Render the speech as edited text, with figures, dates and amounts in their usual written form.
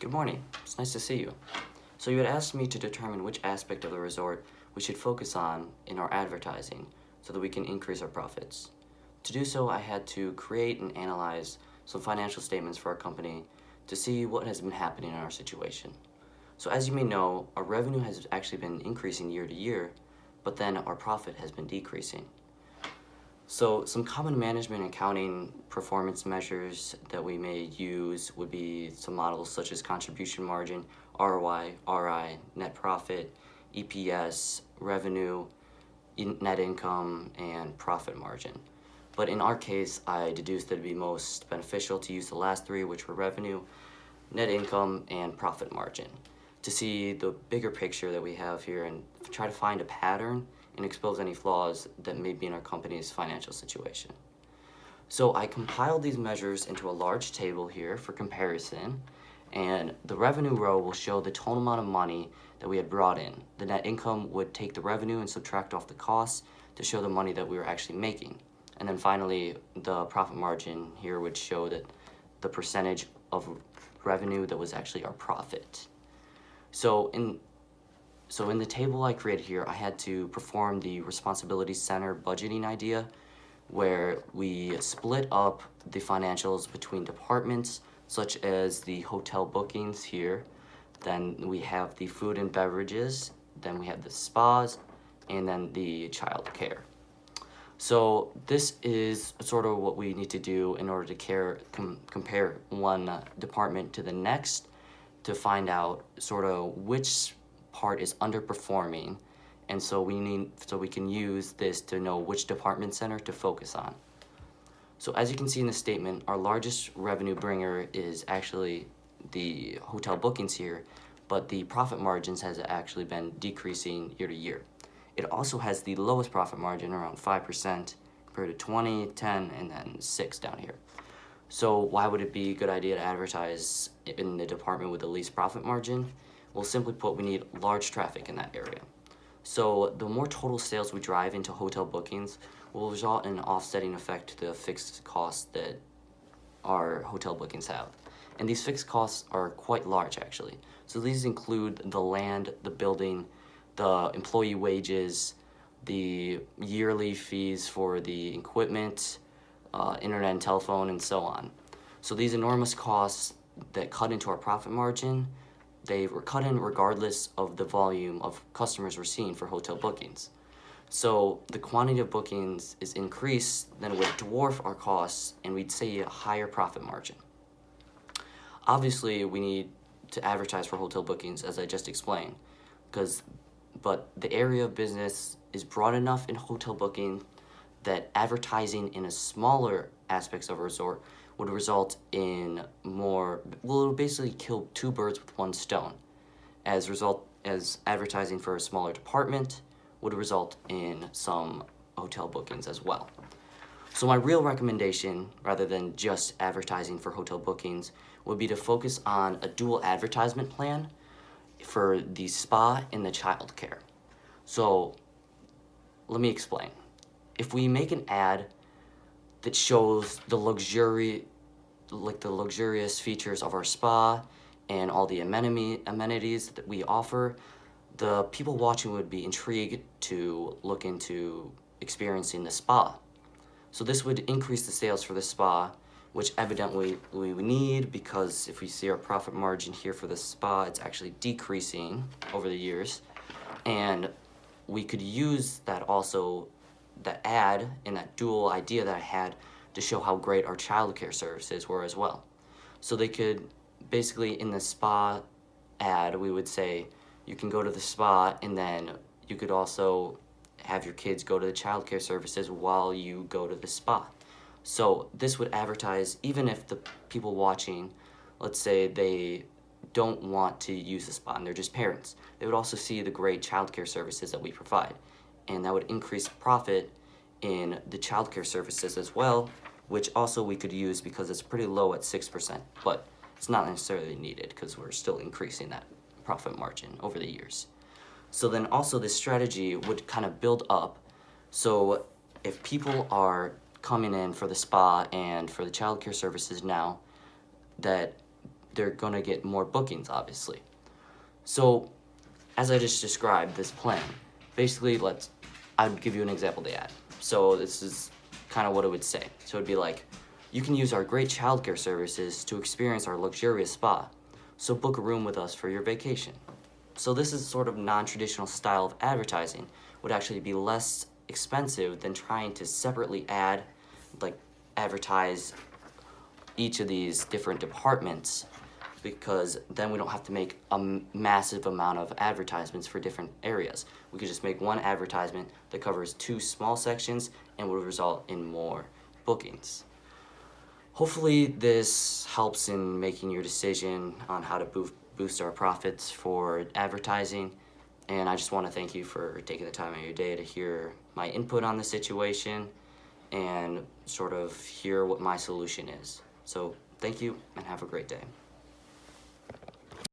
Good morning. It's nice to see you. So you had asked me to determine which aspect of the resort we should focus on in our advertising so that we can increase our profits. To do so, I had to create and analyze some financial statements for our company to see what has been happening in our situation. So as you may know, our revenue has actually been increasing year to year, but then our profit has been decreasing. So some common management and accounting performance measures that we may use would be some models such as contribution margin, ROI, RI, net profit, EPS, revenue, net income, and profit margin. But in our case, I deduced that it'd be most beneficial to use the last three, which were revenue, net income, and profit margin, to see the bigger picture that we have here and try to find a pattern and expose any flaws that may be in our company's financial situation. So I compiled these measures into a large table here for comparison, and the revenue row will show the total amount of money that we had brought in. The net income would take the revenue and subtract off the costs to show the money that we were actually making. And then finally, the profit margin here would show that the percentage of revenue that was actually our profit. So in the table I created here, I had to perform the responsibility center budgeting idea, where we split up the financials between departments, such as the hotel bookings here, then we have the food and beverages, then we have the spas, and then the child care. So this is sort of what we need to do in order to compare one department to the next to find out sort of which part is underperforming, and so we can use this to know which department center to focus on. So as you can see in the statement, our largest revenue bringer is actually the hotel bookings here, but the profit margins has actually been decreasing year to year. It also has the lowest profit margin, around 5%, compared to 20, 10, and then 6 down here. So why would it be a good idea to advertise in the department with the least profit margin? Well, simply put, we need large traffic in that area. So the more total sales we drive into hotel bookings will result in an offsetting effect to the fixed costs that our hotel bookings have. And these fixed costs are quite large, actually. So these include the land, the building, the employee wages, the yearly fees for the equipment, internet and telephone, and so on. So these enormous costs that cut into our profit margin, they were cut in regardless of the volume of customers we're seeing for hotel bookings. So the quantity of bookings is increased, then it would dwarf our costs, and we'd see a higher profit margin. Obviously, we need to advertise for hotel bookings, as I just explained, but the area of business is broad enough in hotel booking that advertising in a smaller aspects of a resort would result in more, well, it would basically kill two birds with one stone, as advertising for a smaller department would result in some hotel bookings as well. So my real recommendation, rather than just advertising for hotel bookings, would be to focus on a dual advertisement plan for the spa and the child care. So let me explain. If we make an ad that shows the luxurious features of our spa and all the amenities that we offer, the people watching would be intrigued to look into experiencing the spa. So this would increase the sales for the spa, which evidently we need, because if we see our profit margin here for the spa, it's actually decreasing over the years. And we could use that also, that ad and that dual idea that I had, to show how great our childcare services were as well. So they could basically, in the spa ad, we would say you can go to the spa, and then you could also have your kids go to the childcare services while you go to the spa. So this would advertise, even if the people watching, let's say they don't want to use the spa and they're just parents, they would also see the great childcare services that we provide. And that would increase profit in the childcare services as well, which also we could use because it's pretty low at 6%, but it's not necessarily needed because we're still increasing that profit margin over the years. So then also this strategy would kind of build up. So if people are coming in for the spa and for the childcare services now, that they're gonna get more bookings, obviously. So, as I just described this plan, basically I'd give you an example of the ad. So this is kind of what it would say. So it'd be like, you can use our great childcare services to experience our luxurious spa. So book a room with us for your vacation. So this is sort of non-traditional style of advertising, would actually be less expensive than trying to separately advertise each of these different departments, because then we don't have to make a massive amount of advertisements for different areas. We could just make one advertisement that covers 2 small sections and would result in more bookings. Hopefully this helps in making your decision on how to boost our profits for advertising. And I just want to thank you for taking the time out of your day to hear my input on the situation and sort of hear what my solution is. So thank you and have a great day.